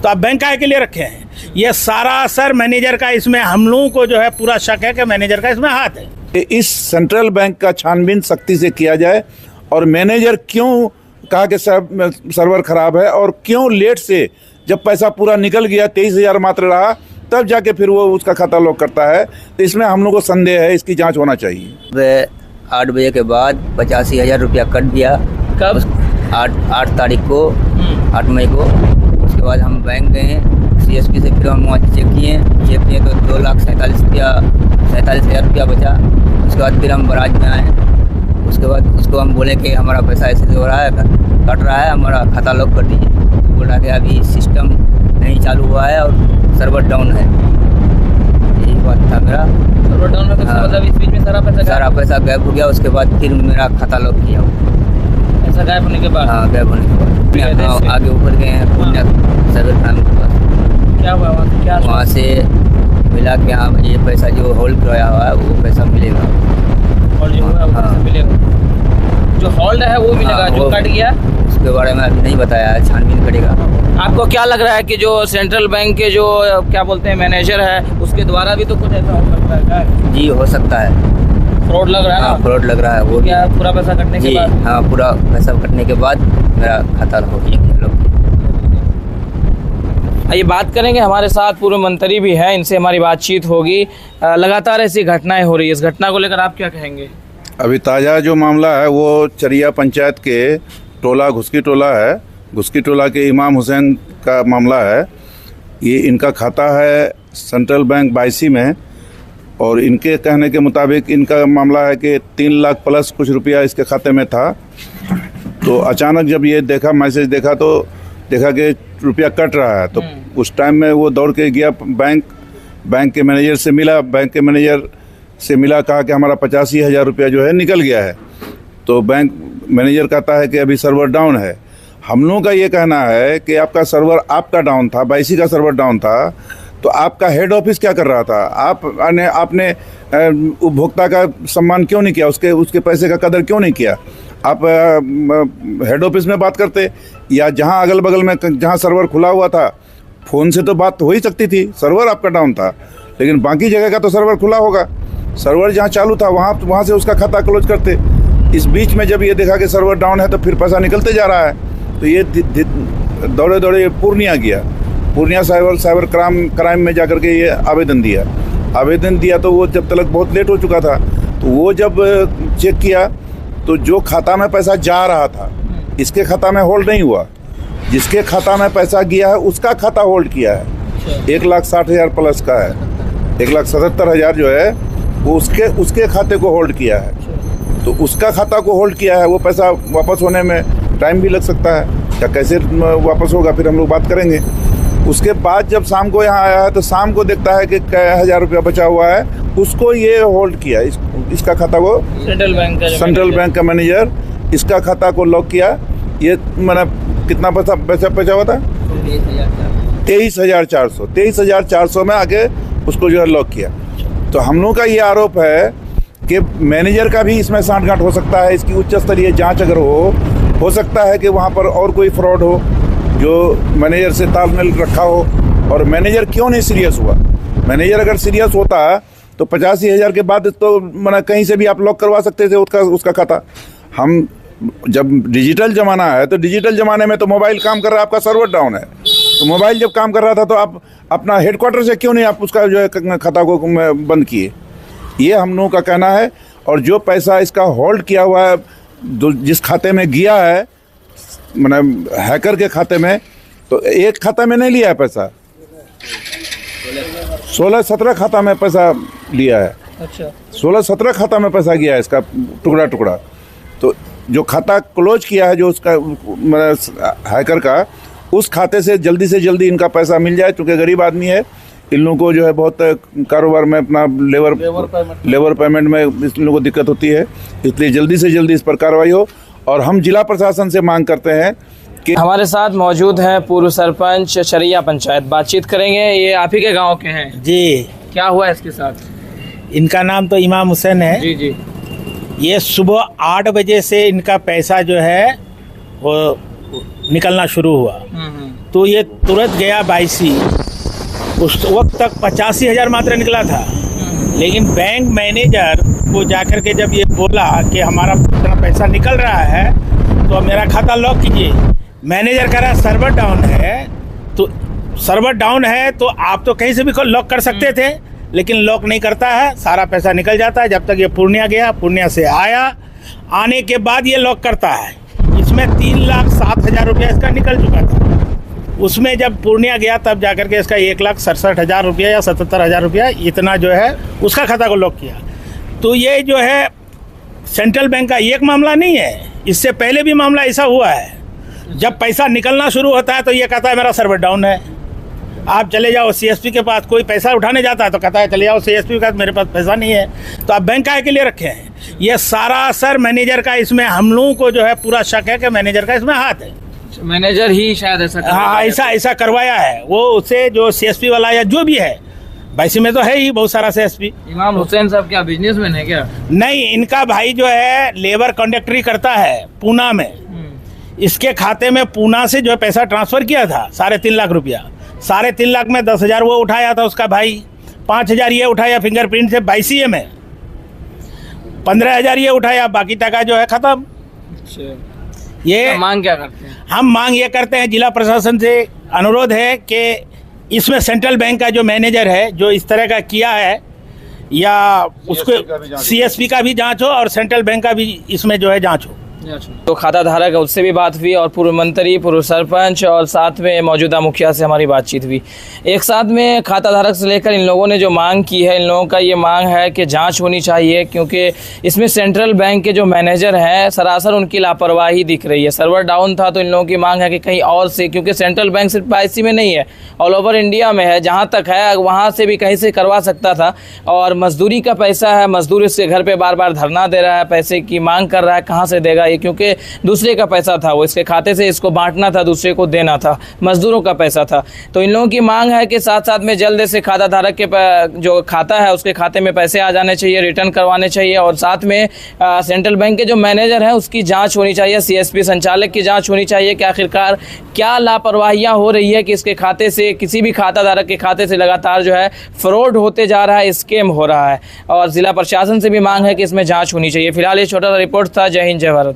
तो आप बैंक काहे के लिए रखे हैं? ये सारा असर मैनेजर का, इसमें हम लोगों को जो है पूरा शक है कि मैनेजर का इसमें हाथ है। इस सेंट्रल बैंक का छानबीन सख्ती से किया जाए और मैनेजर क्यों कहा कि सर्वर खराब है और क्यों लेट से, जब पैसा पूरा निकल गया 23,000 मात्र रहा, तब जाके फिर वो उसका खाता लॉक करता है। तो इसमें हम लोग को संदेह है, इसकी जांच होना चाहिए। 8 बजे के बाद 85,000 रुपया कट गया। कब? 8 तारीख को, 8 मई को। उसके बाद हम बैंक गए CSP से, फिर हम वहाँ चेक किए तो 2,47,000 रुपया बचा। उसके बाद फिर हम बराज में आए। उसके बाद उसको हम बोले कि हमारा पैसा ऐसे हो रहा है, कट रहा है, हमारा खाता लॉक कर दीजिए। बोला कि अभी सिस्टम नहीं चालू हुआ है और सर्वर डाउन है। यही बात था मेरा। सर्वर डाउन है तो मतलब इस बीच में सारा पैसा गायब हो गया। उसके बाद फिर मेरा खाता लॉक किया हुआ। पैसा गायब होने के बाद? हाँ, गायब होने के बाद आगे ऊपर गए हैं पूर्णिया साइबर क्राइम के पास। क्या हुआ वहाँ से? क्या वहाँ से मिला कि हाँ ये पैसा जो होल्ड कराया हुआ है वो पैसा मिलेगा। होल्ड जो हुआ है वो मिलेगा? जो होल्ड है वो मिलेगा? जो कट गया उसके बारे में अभी नहीं बताया है, छानबीन करेगा। आपको क्या लग रहा है कि जो सेंट्रल बैंक के जो क्या बोलते हैं मैनेजर है, उसके द्वारा भी तो कुछ ऐसा हो सकता है क्या? जी, हो सकता है। फ्रॉड लग रहा है? हाँ, फ्रॉड लग रहा है। वो क्या पूरा पैसा कटने के बाद? हाँ, पूरा पैसा कटने के बाद मेरा खाता हो गया। ये बात करेंगे, हमारे साथ पूर्व मंत्री भी हैं, इनसे हमारी बातचीत होगी। लगातार ऐसी घटनाएं हो रही है, इस घटना को लेकर आप क्या कहेंगे? अभी ताज़ा जो मामला है वो चरिया पंचायत के टोला घुसकी टोला है। घुसकी टोला के इमाम हुसैन का मामला है। ये इनका खाता है सेंट्रल बैंक 82 में और इनके कहने के मुताबिक इनका मामला है कि 3 लाख प्लस कुछ रुपया इसके खाते में था। तो अचानक जब ये देखा, मैसेज देखा तो देखा कि रुपया कट रहा है। तो उस टाइम में वो दौड़ के गया बैंक के मैनेजर से मिला। बैंक के मैनेजर से मिला, कहा कि हमारा 85,000 रुपया जो है निकल गया है। तो बैंक मैनेजर कहता है कि अभी सर्वर डाउन है। हम लोगों का ये कहना है कि आपका सर्वर आपका डाउन था, 82 का सर्वर डाउन था, तो आपका हेड ऑफिस क्या कर रहा था? आपने उपभोक्ता का सम्मान क्यों नहीं किया? उसके पैसे का कदर क्यों नहीं किया? आप हेड ऑफिस में बात करते, या जहां अगल बगल में जहां सर्वर खुला हुआ था फ़ोन से तो बात हो ही सकती थी। सर्वर आपका डाउन था, लेकिन बाकी जगह का तो सर्वर खुला होगा। सर्वर जहां चालू था वहां से उसका खाता क्लोज करते। इस बीच में जब ये देखा कि सर्वर डाउन है तो फिर पैसा निकलते जा रहा है, तो ये दौड़े दौड़े पूर्णिया गया। पूर्णिया साइबर क्राइम में जाकर के ये आवेदन दिया तो वो जब तक बहुत लेट हो चुका था। तो वो जब चेक किया तो जो खाता में पैसा जा रहा था, इसके खाता में होल्ड नहीं हुआ। जिसके खाता में पैसा गया है उसका खाता होल्ड किया है। 1,60,000 प्लस का है, 1,77,000 जो है वो उसके खाते को होल्ड किया है। तो उसका खाता को होल्ड किया है, वो पैसा वापस होने में टाइम भी लग सकता है। क्या कैसे वापस होगा, फिर हम लोग बात करेंगे। उसके बाद जब शाम को यहाँ आया है तो शाम को देखता है कि कई हज़ार रुपया बचा हुआ है, उसको ये होल्ड किया। इसका खाता को सेंट्रल बैंक का मैनेजर इसका खाता को लॉक किया। ये मतलब कितना पैसा बचा हुआ था? 23,400 में आके उसको जो है लॉक किया। तो हम लोगों का ये आरोप है कि मैनेजर का भी इसमें सांठगांठ हो सकता है। इसकी उच्च स्तरीय जांच अगर हो सकता है कि वहाँ पर और कोई फ्रॉड हो जो मैनेजर से तालमेल रखा हो। और मैनेजर क्यों नहीं सीरियस हुआ? मैनेजर अगर सीरियस होता तो 85,000 के बाद तो मतलब कहीं से भी आप लॉक करवा सकते थे उसका खाता। हम जब डिजिटल ज़माना है तो डिजिटल ज़माने में तो मोबाइल काम कर रहा है, आपका सर्वर डाउन है। तो मोबाइल जब काम कर रहा था तो आप अपना हेडक्वार्टर से क्यों नहीं आप उसका जो है खाता को बंद किए? ये हम लोगों का कहना है। और जो पैसा इसका होल्ड किया हुआ है, जिस खाते में गया है, मतलब हैकर के खाते में, तो एक खाता में नहीं लिया है पैसा, 16-17 खाता में पैसा लिया है। अच्छा, 16-17 खाता में पैसा गया है इसका टुकड़ा। तो जो खाता क्लोज किया है जो उसका मतलब हैकर का, उस खाते से जल्दी इनका पैसा मिल जाए। चूँकि गरीब आदमी है, इन लोगों को जो है बहुत कारोबार में अपना लेबर पेमेंट में इन लोगों को दिक्कत होती है, इसलिए जल्दी से जल्दी इस पर कार्रवाई हो। और हम जिला प्रशासन से मांग करते हैं कि हमारे साथ मौजूद हैं पूर्व सरपंच चरिया पंचायत, बातचीत करेंगे। ये आप ही के गांव के हैं जी। क्या हुआ इसके साथ? इनका नाम तो इमाम हुसैन है जी। ये सुबह 8 बजे से इनका पैसा जो है वो आपको? निकलना शुरू हुआ तो ये तुरंत गया 82। उस वक्त तक 85,000 मात्र निकला था। लेकिन बैंक मैनेजर को जाकर के जब ये बोला कि हमारा इतना पैसा निकल रहा है तो मेरा खाता लॉक कीजिए, मैनेजर कह रहा है सर्वर डाउन है। तो सर्वर डाउन है तो आप तो कहीं से भी लॉक कर सकते थे, लेकिन लॉक नहीं करता है, सारा पैसा निकल जाता है। जब तक ये पूर्णिया गया, पूर्णिया से आया, आने के बाद ये लॉक करता है। इसमें 3,07,000 रुपया इसका निकल चुका था। उसमें जब पूर्णिया गया तब जाकर के इसका 1,67,000 रुपया या 77,000 रुपया इतना जो है उसका खाता को लॉक किया। तो ये जो है सेंट्रल बैंक का एक मामला नहीं है, इससे पहले भी मामला ऐसा हुआ है। जब पैसा निकलना शुरू होता है तो ये कहता है मेरा सर्वर डाउन है, आप चले जाओ सीएसपी के पास। कोई पैसा उठाने जाता है तो कहता है चले जाओ सीएसपी के पास, मेरे पास पैसा नहीं है। तो आप बैंक काहे के लिए रखे हैं? ये सारा असर मैनेजर का इसमें, हम लोगों को जो है पूरा शक है कि मैनेजर का इसमें हाथ है। मैनेजर ही शायद ऐसा हाँ, ऐसा करवाया है वो उससे, जो सीएसपी वाला या जो भी है। वैसे में तो है ही बहुत सारा सीएसपी। इमाम हुसैन साहब क्या बिजनेसमैन है क्या? नहीं, इनका भाई जो है लेबर कंडक्टरी करता है पूना में। इसके खाते में पूना से जो है पैसा ट्रांसफर किया था 3.5 लाख रुपया। 3.5 लाख में 10,000 वो उठाया था उसका भाई, 5,000 ये उठाया फिंगरप्रिंट से 22 में, 15,000 ये उठाया, बाकी टका जो है खत्म। ये मांग क्या करते हैं? हम मांग ये करते हैं, जिला प्रशासन से अनुरोध है कि इसमें सेंट्रल बैंक का जो मैनेजर है जो इस तरह का किया है, या उसको सीएसपी का भी जांच हो और सेंट्रल बैंक का भी इसमें जो है जांच हो। तो खाता धारक है उससे भी बात हुई और पूर्व मंत्री, पूर्व सरपंच और साथ में मौजूदा मुखिया से हमारी बातचीत हुई। एक साथ में खाता धारक से लेकर इन लोगों ने जो मांग की है, इन लोगों का ये मांग है कि जांच होनी चाहिए, क्योंकि इसमें सेंट्रल बैंक के जो मैनेजर हैं सरासर उनकी लापरवाही दिख रही है। सर्वर डाउन था तो इन लोगों की मांग है कि कहीं और से, क्योंकि सेंट्रल बैंक सिर्फ IC में नहीं है, ऑल ओवर इंडिया में है, जहाँ तक है वहाँ से भी कहीं से करवा सकता था। और मजदूरी का पैसा है, मजदूर इसके घर पर बार बार धरना दे रहा है, पैसे की मांग कर रहा है, कहाँ से देगा? क्योंकि दूसरे का पैसा था, वो इसके खाते से इसको बांटना था, दूसरे को देना था, मजदूरों का पैसा था। तो इन लोगों की मांग है कि साथ साथ में जल्द से खाता धारक के जो खाता है उसके खाते में पैसे आ जाने चाहिए, रिटर्न करवाने चाहिए, और साथ में सेंट्रल बैंक के जो मैनेजर हैं उसकी जांच होनी चाहिए, CSP संचालक की जांच होनी चाहिए कि आखिरकार क्या लापरवाहियां हो रही है कि इसके खाते से, किसी भी खाता धारक के खाते से लगातार जो है फ्रॉड होते जा रहा है, स्कैम हो रहा है। और जिला प्रशासन से भी मांग है कि इसमें जाँच होनी चाहिए। फिलहाल ये छोटा सा रिपोर्ट था। जय हिंद, जय भारत।